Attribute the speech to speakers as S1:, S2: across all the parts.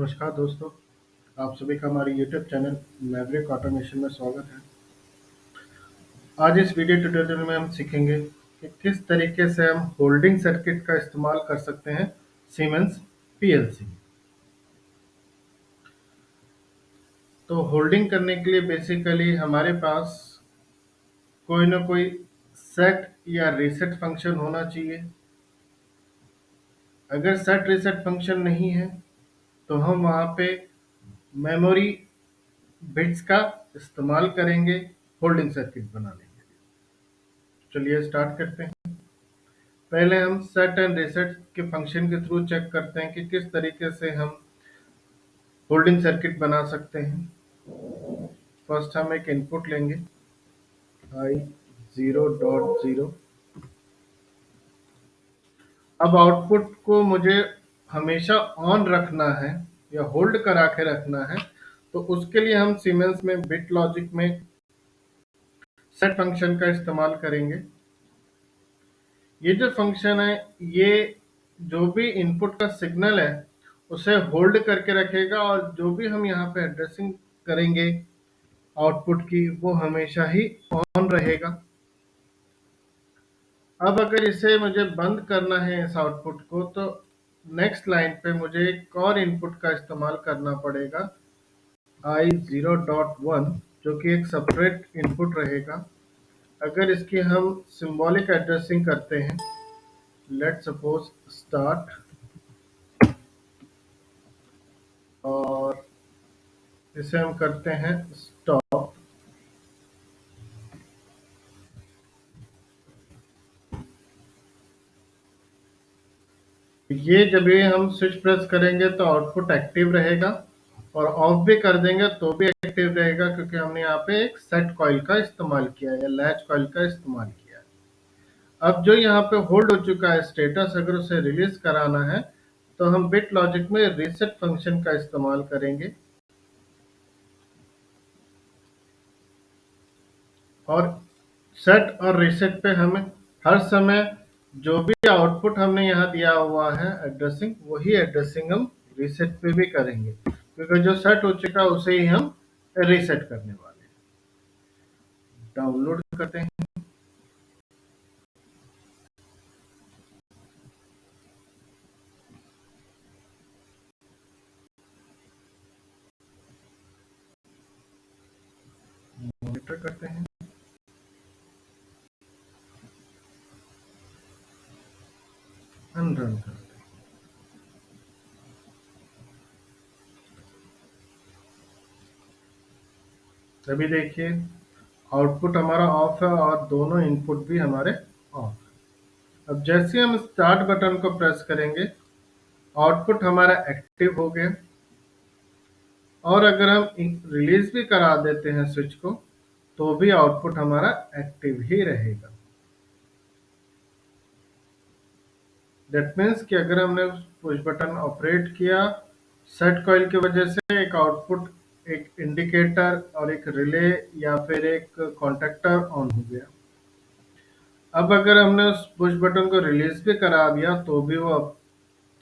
S1: नमस्कार दोस्तों, आप सभी का हमारे यूट्यूब चैनल मैवरिक ऑटोमेशन में स्वागत है। आज इस वीडियो ट्यूटोरियल में हम सीखेंगे कि किस तरीके से हम होल्डिंग सर्किट का इस्तेमाल कर सकते हैं सीमेंस पीएलसी। तो होल्डिंग करने के लिए बेसिकली हमारे पास कोई ना कोई सेट या रीसेट फंक्शन होना चाहिए। अगर सेट रीसेट फंक्शन नहीं है तो हम वहाँ पे मेमोरी बिट्स का इस्तेमाल करेंगे होल्डिंग सर्किट बनाने के लिए। चलिए स्टार्ट करते हैं। पहले हम सेट एंड रीसेट के फंक्शन के थ्रू चेक करते हैं कि किस तरीके से हम होल्डिंग सर्किट बना सकते हैं। फर्स्ट हम एक इनपुट लेंगे आई 0.0। अब आउटपुट को मुझे हमेशा ऑन रखना है या होल्ड करा के रखना है, तो उसके लिए हम सीमेंस में बिट लॉजिक में सेट फंक्शन का इस्तेमाल करेंगे। ये जो फंक्शन है ये जो भी इनपुट का सिग्नल है उसे होल्ड करके रखेगा और जो भी हम यहाँ पे एड्रेसिंग करेंगे आउटपुट की वो हमेशा ही ऑन रहेगा। अब अगर इसे मुझे बंद करना है इस आउटपुट को, तो नेक्स्ट लाइन पे मुझे एक और इनपुट का इस्तेमाल करना पड़ेगा आई 0.1, जो कि एक सेपरेट इनपुट रहेगा। अगर इसकी हम सिंबॉलिक एड्रेसिंग करते हैं, लेट सपोज स्टार्ट, और इसे हम करते हैं स्टॉप। ये जब भी हम स्विच प्रेस करेंगे तो आउटपुट एक्टिव रहेगा और ऑफ भी कर देंगे तो भी एक्टिव रहेगा, क्योंकि हमने यहाँ पे एक सेट कॉइल का इस्तेमाल किया है या लैच कॉइल का इस्तेमाल किया है। अब जो यहाँ पे होल्ड हो चुका है स्टेटस, अगर उसे रिलीज कराना है तो हम बिट लॉजिक में रीसेट फंक्शन का इस्तेमाल करेंगे और सेट और रीसेट पे हमें हर समय जो भी आउटपुट हमने यहाँ दिया हुआ है एड्रेसिंग, वही एड्रेसिंग हम रीसेट पे भी करेंगे, क्योंकि जो सेट हो चुका है उसे ही हम रीसेट करने वाले हैं। डाउनलोड करते हैं। मॉनिटर करते हैं। अनरन करते हैं। अभी देखिए आउटपुट हमारा ऑफ है और दोनों इनपुट भी हमारे ऑफ है। अब जैसे हम स्टार्ट बटन को प्रेस करेंगे आउटपुट हमारा एक्टिव हो गया, और अगर हम रिलीज भी करा देते हैं स्विच को तो भी आउटपुट हमारा एक्टिव ही रहेगा। दैट मीन्स कि अगर हमने पुश बटन ऑपरेट किया सेट कॉइल की वजह से, एक आउटपुट, एक इंडिकेटर और एक रिले या फिर एक कॉन्टेक्टर ऑन हो गया। अब अगर हमने उस पुश बटन को रिलीज भी करा दिया तो भी वो अब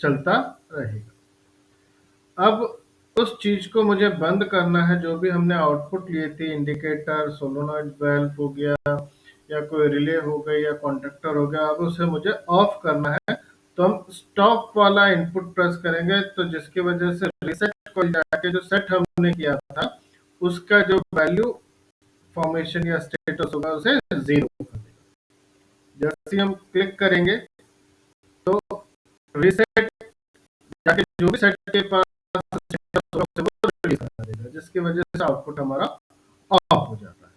S1: चलता रहेगा। अब उस चीज को मुझे बंद करना है, जो भी हमने आउटपुट लिए थे, इंडिकेटर, सोलोनॉइड वेल्व हो गया या कोई रिले हो गई या कॉन्टेक्टर हो गया, अब उसे मुझे ऑफ करना है। तो हम स्टॉप वाला इनपुट प्रेस करेंगे, तो जिसकी वजह से रीसेट को जाके जो सेट हमने किया था उसका जो वैल्यू फॉर्मेशन या स्टेटस होगा उसे 0 कर देगा। जैसे ही हम क्लिक करेंगे तो रीसेट जाके जो भी सेट के पास स्टेटस होगा वो रिलीज कर देगा, जिसकी वजह से आउटपुट हमारा ऑफ हो जाता है।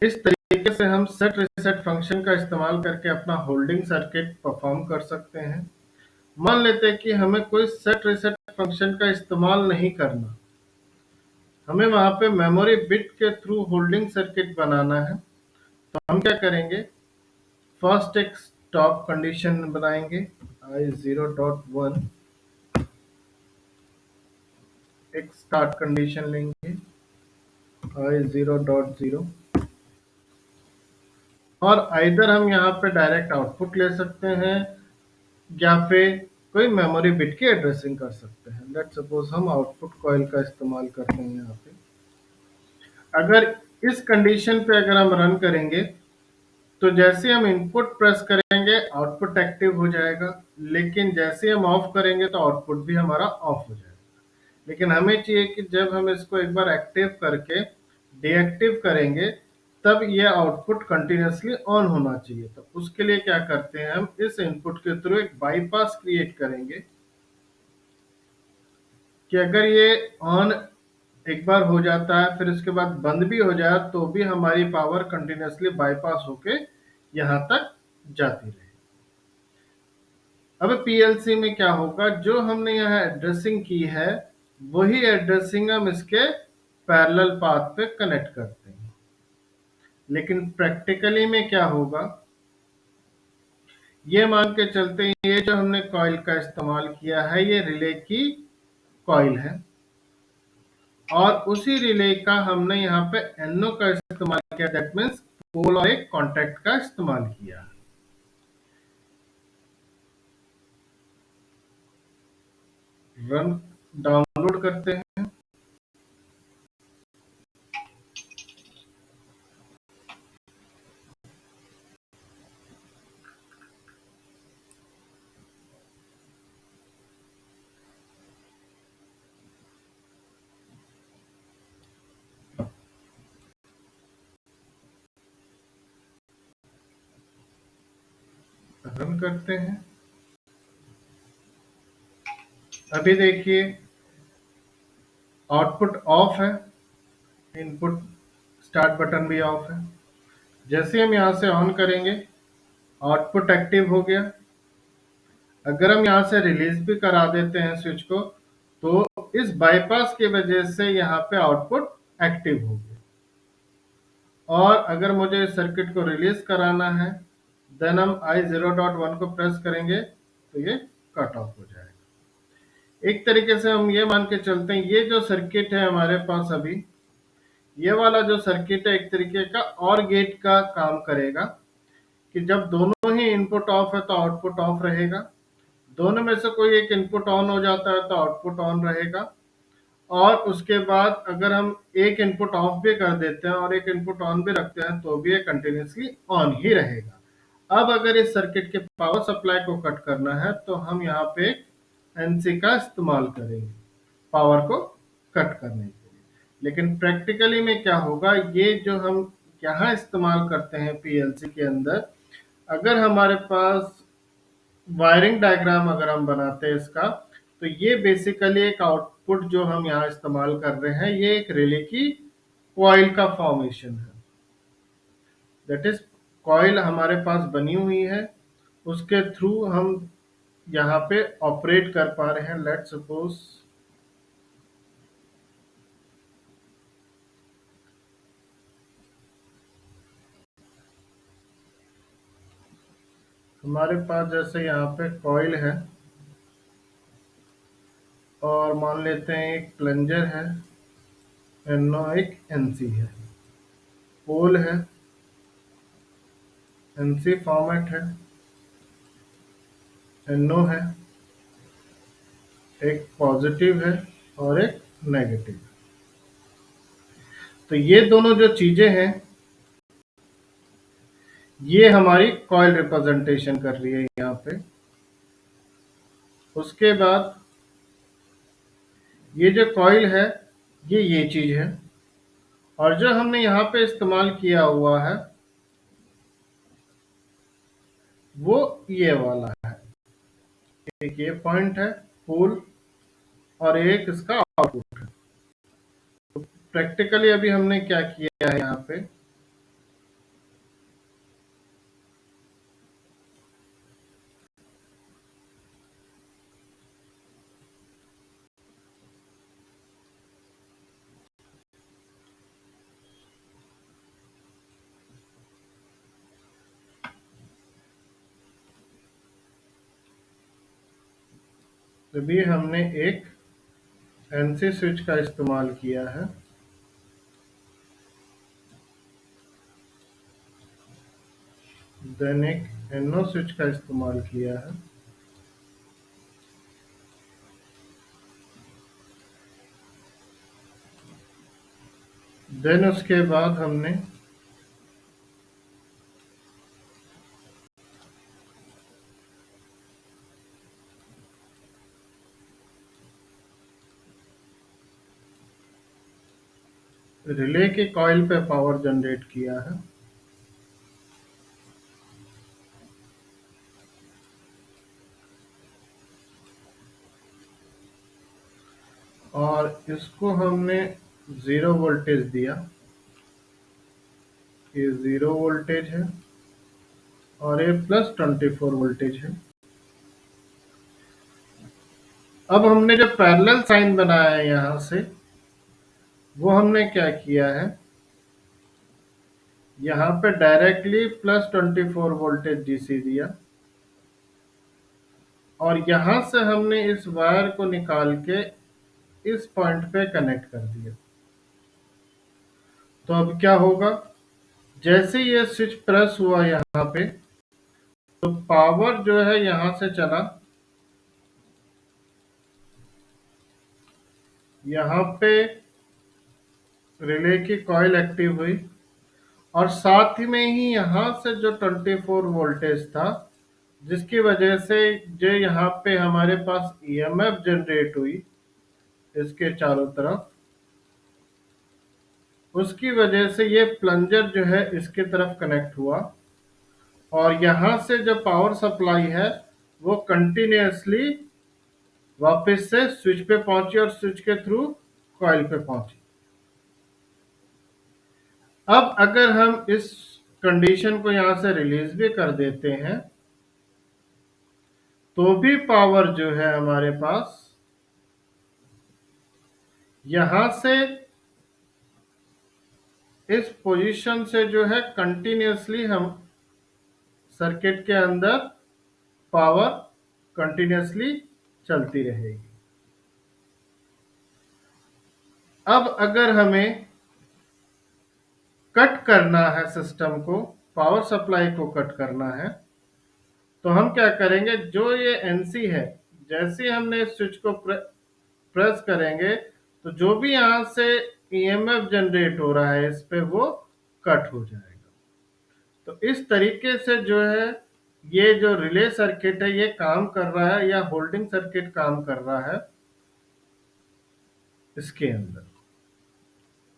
S1: इस तरीके से हम सेट रीसेट फंक्शन का इस्तेमाल करके अपना होल्डिंग सर्किट परफॉर्म कर सकते हैं। मान लेते हैं कि हमें कोई सेट रीसेट फंक्शन का इस्तेमाल नहीं करना, हमें वहां पे मेमोरी बिट के थ्रू होल्डिंग सर्किट बनाना है, तो हम क्या करेंगे, फर्स्ट एक स्टॉप कंडीशन बनाएंगे आई 0.1, एक स्टार्ट कंडीशन लेंगे आई 0.0, और आइदर हम यहाँ पे डायरेक्ट आउटपुट ले सकते हैं या फिर कोई मेमोरी बिट की एड्रेसिंग कर सकते हैं। लेट्स सपोज हम आउटपुट कॉइल का इस्तेमाल करते हैं यहाँ पे। अगर इस कंडीशन पे अगर हम रन करेंगे तो जैसे हम इनपुट प्रेस करेंगे आउटपुट एक्टिव हो जाएगा, लेकिन जैसे हम ऑफ करेंगे तो आउटपुट भी हमारा ऑफ हो जाएगा। लेकिन हमें चाहिए कि जब हम इसको एक बार एक्टिव करके डीएक्टिव करेंगे तब ये आउटपुट कंटिन्यूसली ऑन होना चाहिए। तो उसके लिए क्या करते हैं, हम इस इनपुट के थ्रू एक बाईपास क्रिएट करेंगे कि अगर ये ऑन एक बार हो जाता है फिर उसके बाद बंद भी हो जाए तो भी हमारी पावर कंटिन्यूसली बाईपास होके यहाँ तक जाती रहे। अब पीएलसी में क्या होगा, जो हमने यहाँ एड्रेसिंग की है वही एड्रेसिंग हम इसके पैरेलल पाथ पे कनेक्ट करते हैं। लेकिन प्रैक्टिकली में क्या होगा, ये मान के चलते हैं ये जो हमने कॉइल का इस्तेमाल किया है ये रिले की कॉइल है और उसी रिले का हमने यहाँ पे एनओ का इस्तेमाल किया, दैट मीन्स पोल और एक कॉन्टैक्ट का इस्तेमाल किया। रन डाउनलोड करते हैं। रन करते हैं। अभी देखिए आउटपुट ऑफ है, इनपुट स्टार्ट बटन भी ऑफ है। जैसे हम यहाँ से ऑन करेंगे आउटपुट एक्टिव हो गया। अगर हम यहाँ से रिलीज भी करा देते हैं स्विच को तो इस बाईपास की वजह से यहाँ पे आउटपुट एक्टिव हो गया। और अगर मुझे इस सर्किट को रिलीज कराना है देन हम I0.1 को प्रेस करेंगे तो ये कट ऑफ हो जाएगा। एक तरीके से हम ये मान के चलते हैं ये जो सर्किट है हमारे पास अभी, ये वाला जो सर्किट है एक तरीके का और गेट का काम करेगा कि जब दोनों ही इनपुट ऑफ है तो आउटपुट ऑफ रहेगा, दोनों में से कोई एक इनपुट ऑन हो जाता है तो आउटपुट ऑन रहेगा, और उसके बाद अगर हम एक इनपुट ऑफ भी कर देते हैं और एक इनपुट ऑन भी रखते हैं तो भी ये कंटिन्यूसली ऑन ही रहेगा। अब अगर इस सर्किट के पावर सप्लाई को कट करना है तो हम यहाँ पे एनसी का इस्तेमाल करेंगे पावर को कट करने के लिए। लेकिन प्रैक्टिकली में क्या होगा, ये जो हम यहाँ इस्तेमाल करते हैं पीएलसी के अंदर, अगर हमारे पास वायरिंग डायग्राम अगर हम बनाते हैं इसका तो ये बेसिकली एक आउटपुट जो हम यहाँ इस्तेमाल कर रहे हैं ये एक रिले की कॉइल का फॉर्मेशन है। दैट इज कॉइल हमारे पास बनी हुई है, उसके थ्रू हम यहाँ पे ऑपरेट कर पा रहे हैं। लेट सपोज हमारे पास जैसे यहाँ पे कॉइल है और मान लेते हैं एक प्लंजर है, एनो एक एनसी है, पोल है, एनसी फॉर्मेट है, एनो है, एक पॉजिटिव है और एक नेगेटिव। तो ये दोनों जो चीजें हैं ये हमारी कॉइल रिप्रेजेंटेशन कर रही है यहाँ पे। उसके बाद ये जो कॉइल है ये चीज है और जो हमने यहाँ पे इस्तेमाल किया हुआ है वो ये वाला है। एक ये पॉइंट है पोल और एक इसका आउटपुट है। तो प्रैक्टिकली अभी हमने क्या किया है यहाँ पे, अभी हमने एक एनसी स्विच का इस्तेमाल किया है, देन एक एनओ स्विच का इस्तेमाल किया है देन उसके बाद हमने रिले के कॉइल पे पावर जनरेट किया है, और इसको हमने 0 वोल्टेज दिया। ये 0 वोल्टेज है और ये +24 वोल्टेज है। अब हमने जो पैरेलल साइन बनाया है यहाँ से, वो हमने क्या किया है, यहाँ पे डायरेक्टली +24 वोल्टेज डीसी दिया, और यहाँ से हमने इस वायर को निकाल के इस पॉइंट पे कनेक्ट कर दिया। तो अब क्या होगा, जैसे ये स्विच प्रेस हुआ यहाँ पे, तो पावर जो है यहाँ से चला, यहाँ पे रिले की कॉइल एक्टिव हुई, और साथ ही में ही यहाँ से जो 24 वोल्टेज था, जिसकी वजह से जो यहाँ पे हमारे पास ईएमएफ जनरेट हुई इसके चारों तरफ, उसकी वजह से ये प्लंजर जो है इसके तरफ कनेक्ट हुआ, और यहाँ से जो पावर सप्लाई है वो कंटिन्यूअसली वापस से स्विच पे पहुंची और स्विच के थ्रू कॉइल पे पहुंची। अब अगर हम इस कंडीशन को यहाँ से रिलीज भी कर देते हैं, तो भी पावर जो है हमारे पास यहाँ से इस पोजीशन से जो है कंटिन्यूअसली हम सर्किट के अंदर पावर कंटिन्यूअसली चलती रहेगी। अब अगर हमें कट करना है सिस्टम को, पावर सप्लाई को कट करना है, तो हम क्या करेंगे, जो ये एनसी है, जैसे हमने इस स्विच को प्रेस करेंगे, तो जो भी यहाँ से ईएमएफ जनरेट हो रहा है इस पे, वो कट हो जाएगा। तो इस तरीके से जो है ये जो रिले सर्किट है ये काम कर रहा है, या होल्डिंग सर्किट काम कर रहा है इसके अंदर।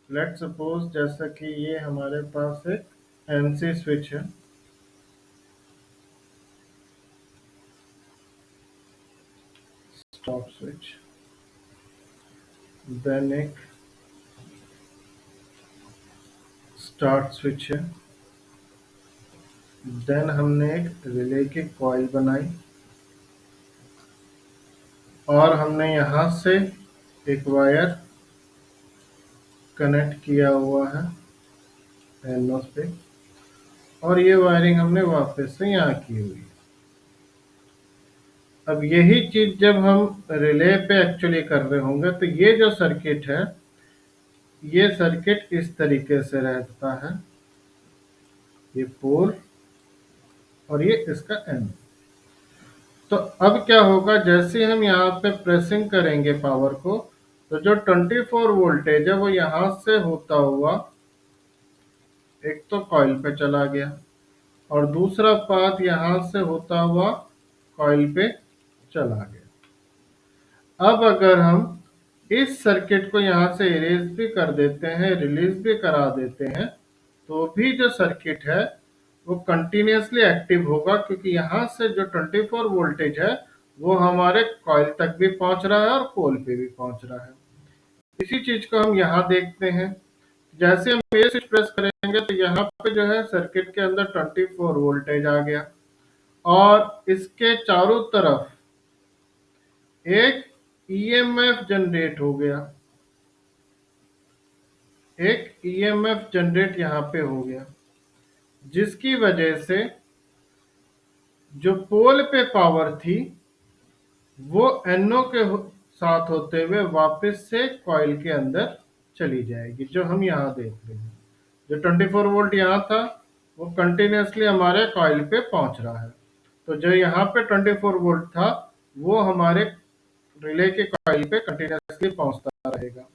S1: लेट्स सपोज जैसा कि ये हमारे पास एक एनसी स्विच है, स्टॉप स्विच, देन एक स्टार्ट स्विच है, देन हमने एक रिले की कॉइल बनाई, और हमने यहाँ से एक वायर कनेक्ट किया हुआ है एनोस पे, और ये वायरिंग हमने वापस से यहाँ की हुई है। अब यही चीज जब हम रिले पे एक्चुअली कर रहे होंगे, तो ये जो सर्किट है, ये सर्किट इस तरीके से रहता है, ये पोल और ये इसका एंड। तो अब क्या होगा, जैसे हम यहाँ पे प्रेसिंग करेंगे पावर को, तो जो 24 वोल्टेज है वो यहाँ से होता हुआ एक तो कॉइल पे चला गया, और दूसरा पाथ यहाँ से होता हुआ कॉइल पे चला गया। अब अगर हम इस सर्किट को यहाँ से इरेज भी कर देते हैं, रिलीज भी करा देते हैं, तो भी जो सर्किट है वो कंटिन्यूअसली एक्टिव होगा, क्योंकि यहाँ से जो 24 वोल्टेज है वो हमारे कॉइल तक भी पहुंच रहा है और पोल पे भी पहुंच रहा है। इसी चीज को हम यहाँ देखते हैं, जैसे हम ये स्विच प्रेस करेंगे तो यहाँ पे जो है सर्किट के अंदर 24 वोल्टेज आ गया, और इसके चारों तरफ एक ईएमएफ जनरेट हो गया, एक ईएमएफ जनरेट यहाँ पे हो गया, जिसकी वजह से जो पोल पे पावर थी वो एनओ के साथ होते हुए वापस से कॉइल के अंदर चली जाएगी, जो हम यहाँ देख रहे हैं। जो 24 वोल्ट यहाँ था वो कंटिन्यूअसली हमारे कॉइल पे पहुंच रहा है, तो जो यहाँ पे 24 वोल्ट था वो हमारे रिले के कॉइल पे कंटिन्यूअसली पहुंचता रहेगा।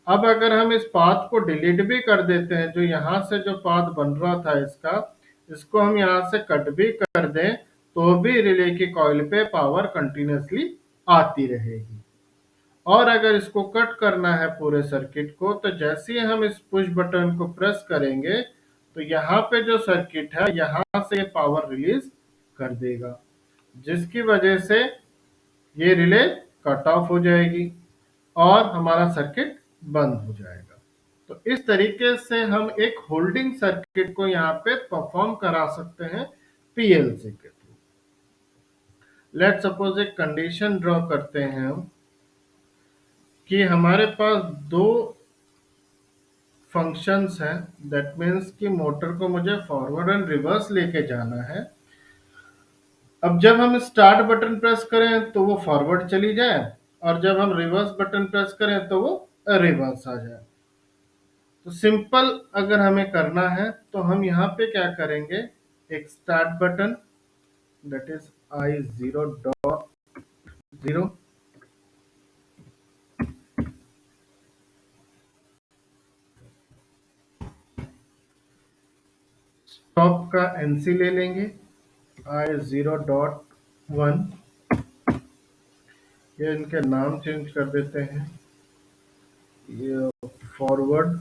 S1: अब अगर हम इस पाथ को डिलीट भी कर देते हैं, जो यहाँ से जो पाथ बन रहा था इसका, इसको हम यहाँ से कट भी कर दें, तो भी रिले की कॉइल पे पावर कंटिन्यूसली आती रहेगी। और अगर इसको कट करना है पूरे सर्किट को, तो जैसे ही हम इस पुश बटन को प्रेस करेंगे, तो यहाँ पे जो सर्किट है यहाँ से ये पावर रिलीज कर देगा, जिसकी वजह से ये रिले कट ऑफ हो जाएगी और हमारा सर्किट बंद हो जाएगा। तो इस तरीके से हम एक होल्डिंग सर्किट को यहाँ पे परफॉर्म करा सकते हैं पीएलसी के थ्रू। लेट सपोज एक कंडीशन ड्रॉ करते हैं हम कि हमारे पास दो फंक्शंस हैं, दैट मीन्स कि मोटर को मुझे फॉरवर्ड एंड रिवर्स लेके जाना है। अब जब हम स्टार्ट बटन प्रेस करें तो वो फॉरवर्ड चली जाए, और जब हम रिवर्स बटन प्रेस करें तो वो रिवर्स आ जाए। तो सिंपल अगर हमें करना है तो हम यहाँ पे क्या करेंगे, एक start button that is I0.0, stop का एनसी ले लेंगे I0.1, ये इनके नाम चेंज कर देते हैं, ये फॉरवर्ड,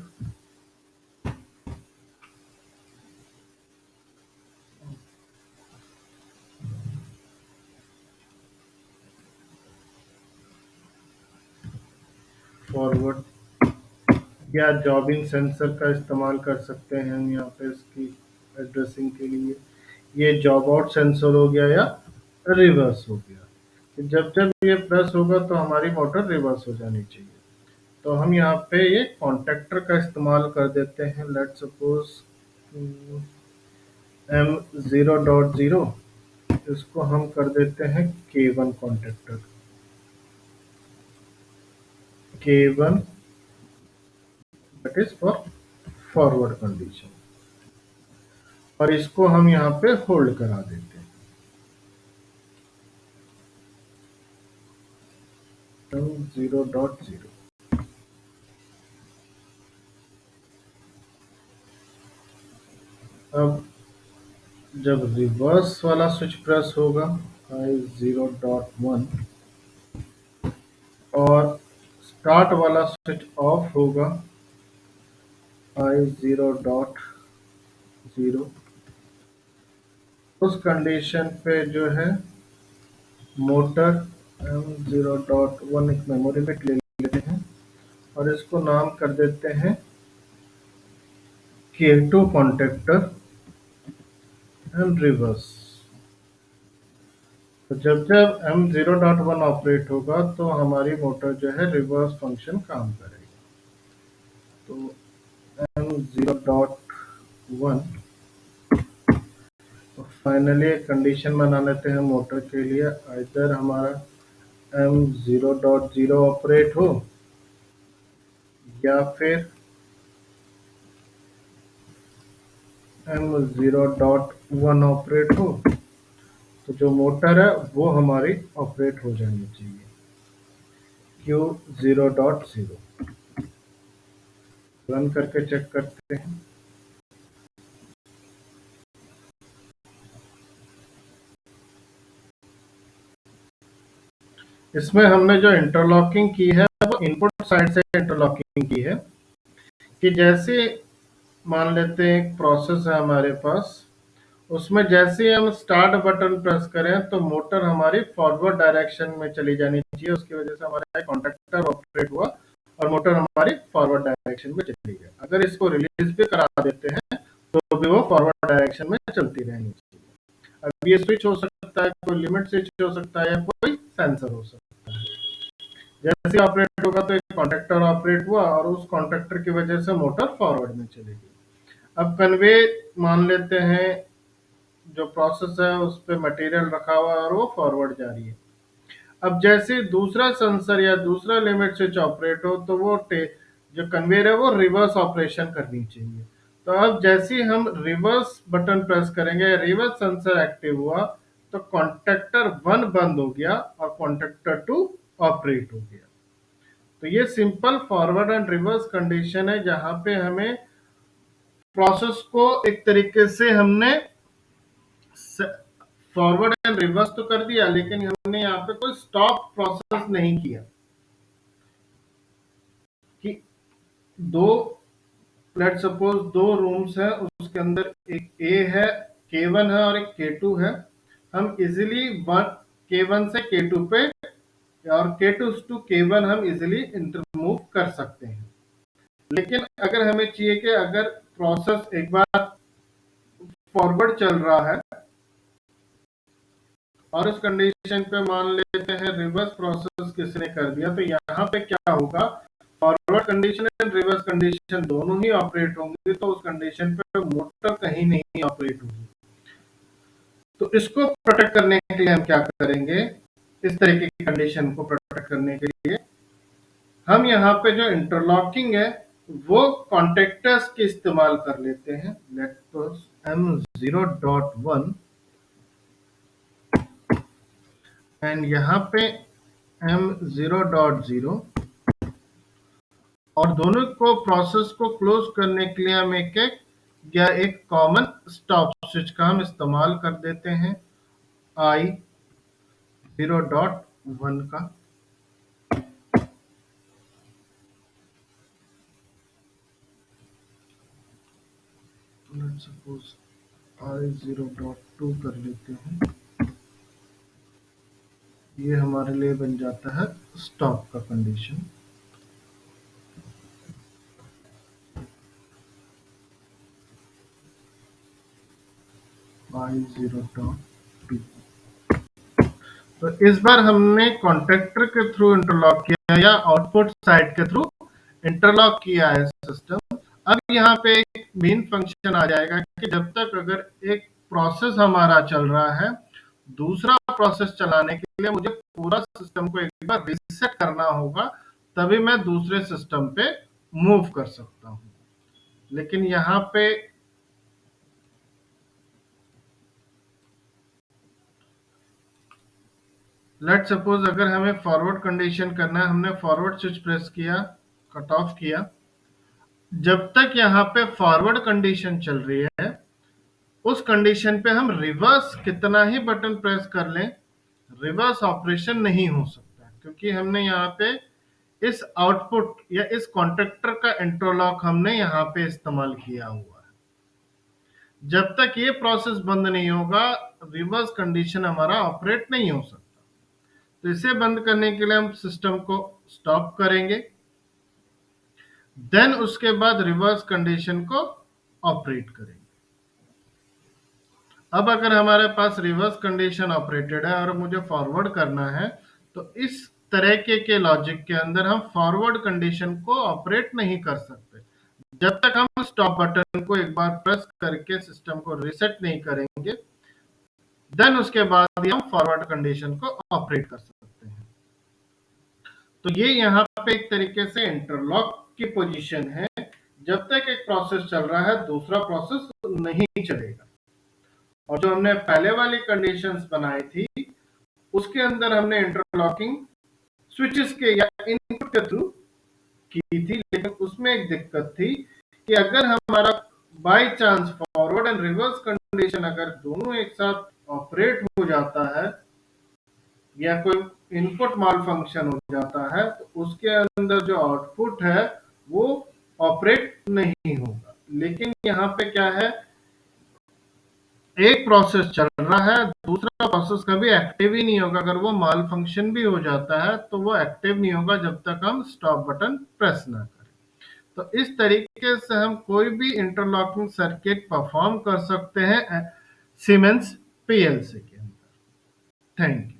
S1: फॉरवर्ड, या जॉबिंग सेंसर का इस्तेमाल कर सकते हैं हम यहाँ पे इसकी एड्रेसिंग के लिए। ये जॉब आउट सेंसर हो गया या रिवर्स हो गया। जब जब ये प्रेस होगा तो हमारी मोटर रिवर्स हो जानी चाहिए। तो हम यहाँ पे ये कॉन्टेक्टर का इस्तेमाल कर देते हैं। लेट सपोज M0.0, इसको हम कर देते हैं K1 contactor, K1 that is for forward condition, और इसको हम यहाँ पे होल्ड करा देते हैं M0.0। अब जब रिवर्स वाला स्विच प्रेस होगा I0.1 और स्टार्ट वाला स्विच ऑफ होगा I0.0, उस कंडीशन पे जो है मोटर M0.1 एक मेमोरी में ले लेते हैं और इसको नाम कर देते हैं K2 कॉन्टेक्टर एंड रिवर्स। तो जब जब M0.1 ऑपरेट होगा तो हमारी मोटर जो है रिवर्स फंक्शन काम करेगी। तो M0.1, फाइनली कंडीशन बना लेते हैं मोटर के लिए, इधर हमारा M0.0 ऑपरेट हो या फिर M0.1 ऑपरेट हो, तो जो मोटर है वो हमारी ऑपरेट हो जानी चाहिए Q0.0। रन करके चेक करते हैं। इसमें हमने जो इंटरलॉकिंग की है वो इनपुट साइड से इंटरलॉकिंग की है, कि जैसे मान लेते हैं एक प्रोसेस है हमारे पास, उसमें जैसे ही हम स्टार्ट बटन प्रेस करें तो मोटर हमारी फॉरवर्ड डायरेक्शन में चली जानी चाहिए। उसकी वजह से हमारा कॉन्टेक्टर ऑपरेट हुआ और मोटर हमारी फॉरवर्ड डायरेक्शन में चली गई। अगर इसको रिलीज भी करा देते हैं तो भी वो फॉरवर्ड डायरेक्शन में चलती रहनी चाहिए। अब ये स्विच हो सकता है, कोई लिमिट स्विच हो सकता है, या कोई सेंसर हो सकता है। जैसे ऑपरेट होगा तो एक कॉन्टेक्टर ऑपरेट हुआ और उस कॉन्टेक्टर की वजह से मोटर फॉरवर्ड में चलेगी। अब कन्वे मान लेते हैं जो प्रोसेस है उस पर मटेरियल रखा हुआ है और वो फॉरवर्ड जा रही है। अब जैसे दूसरा सेंसर या दूसरा लिमिट स्विच ऑपरेट हो तो वो जो कन्वेयर है वो रिवर्स ऑपरेशन करनी चाहिए। तो अब जैसे ही हम रिवर्स बटन प्रेस करेंगे, रिवर्स सेंसर एक्टिव हुआ, तो कॉन्टेक्टर 1 बंद हो गया और कॉन्टेक्टर 2 ऑपरेट हो गया। तो ये simple forward and reverse condition है, जहां पे हमें प्रोसेस को एक तरीके से हमने फॉरवर्ड एंड रिवर्स तो कर दिया, लेकिन हमने यहाँ पे कोई स्टॉप प्रोसेस नहीं किया कि दो लेट सपोज दो रूम्स है, उसके अंदर एक ए है, K1 है और एक K2 है। हम इजीली K1 से K2 पे और K2 to K1 हम इजीली इंटरमूव कर सकते हैं। लेकिन अगर हमें चाहिए कि अगर प्रोसेस एक बार फॉरवर्ड चल रहा है और उस कंडीशन पे मान लेते हैं रिवर्स प्रोसेस किसने कर दिया, तो यहाँ पे क्या होगा, forward condition and reverse condition दोनों ही ऑपरेट होंगे, तो उस कंडीशन पे मोटर कहीं नहीं ऑपरेट होगी। तो इसको प्रोटेक्ट करने के लिए हम क्या करेंगे, इस तरीके की कंडीशन को प्रोटेक्ट करने के लिए हम यहाँ पे जो इंटरलॉकिंग है वो कॉन्टेक्टर्स के इस्तेमाल कर लेते हैं। लेट M0.1 एंड यहाँ पे M0.0 और दोनों को प्रोसेस को क्लोज करने के लिए हम एक कॉमन स्टॉप स्विच का हम इस्तेमाल कर देते हैं I0.1 का। लेट्स सपोज I0.2 कर लेते हैं। ये हमारे लिए बन जाता है स्टॉप का कंडीशन। I0.2 तो इस बार हमने कॉन्टेक्टर के थ्रू इंटरलॉक किया या आउटपुट साइड के थ्रू इंटरलॉक किया है सिस्टम। अब यहाँ पे एक मेन फंक्शन आ जाएगा कि जब तक अगर एक प्रोसेस हमारा चल रहा है, दूसरा प्रोसेस चलाने के लिए मुझे पूरा सिस्टम को एक बार रीसेट करना होगा, तभी मैं दूसरे सिस्टम पे मूव कर सकता हूँ। लेकिन यहाँ पे लेट सपोज अगर हमें फॉरवर्ड कंडीशन करना है, हमने फॉरवर्ड स्विच प्रेस किया, कट ऑफ किया, जब तक यहाँ पे फॉरवर्ड कंडीशन चल रही है उस कंडीशन पे हम रिवर्स कितना ही बटन प्रेस कर लें, रिवर्स ऑपरेशन नहीं हो सकता, क्योंकि हमने यहाँ पे इस आउटपुट या इस कॉन्टेक्टर का इंटरलॉक हमने यहाँ पे इस्तेमाल किया हुआ है। जब तक ये प्रोसेस बंद नहीं होगा रिवर्स कंडीशन हमारा ऑपरेट नहीं हो सकता। तो इसे बंद करने के लिए हम सिस्टम को स्टॉप करेंगे, देन उसके बाद रिवर्स कंडीशन को ऑपरेट करेंगे। अब अगर हमारे पास रिवर्स कंडीशन ऑपरेटेड है और मुझे फॉरवर्ड करना है, तो इस तरह के लॉजिक के अंदर हम फॉरवर्ड कंडीशन को ऑपरेट नहीं कर सकते जब तक हम स्टॉप बटन को एक बार प्रेस करके सिस्टम को रीसेट नहीं करेंगे, देन उसके बाद ही हम फॉरवर्ड कंडीशन को ऑपरेट कर सकते हैं। तो ये यहाँ पे एक तरीके से इंटरलॉक की पोजीशन है। जब तक एक प्रोसेस चल रहा है दूसरा प्रोसेस नहीं चलेगा। और जो हमने पहले वाली कंडीशंस बनाई थी उसके अंदर हमने इंटरलॉकिंग स्विचेस के या इनपुट के थ्रू की थी, लेकिन उसमें एक दिक्कत थी कि अगर हमारा by chance forward and reverse condition अगर दोनों एक साथ ऑपरेट हो जाता है या कोई इनपुट माल फंक्शन हो जाता है, तो उसके अंदर जो आउटपुट है वो ऑपरेट नहीं होगा। लेकिन यहाँ पे क्या है, एक प्रोसेस चल रहा है, दूसरा प्रोसेस कभी एक्टिव ही नहीं होगा। अगर वो माल फंक्शन भी हो जाता है तो वो एक्टिव नहीं होगा जब तक हम स्टॉप बटन प्रेस ना करें। तो इस तरीके से हम कोई भी इंटरलॉकिंग सर्किट परफॉर्म कर सकते हैं सीमेंस पीएलसी के अंदर। Thank you.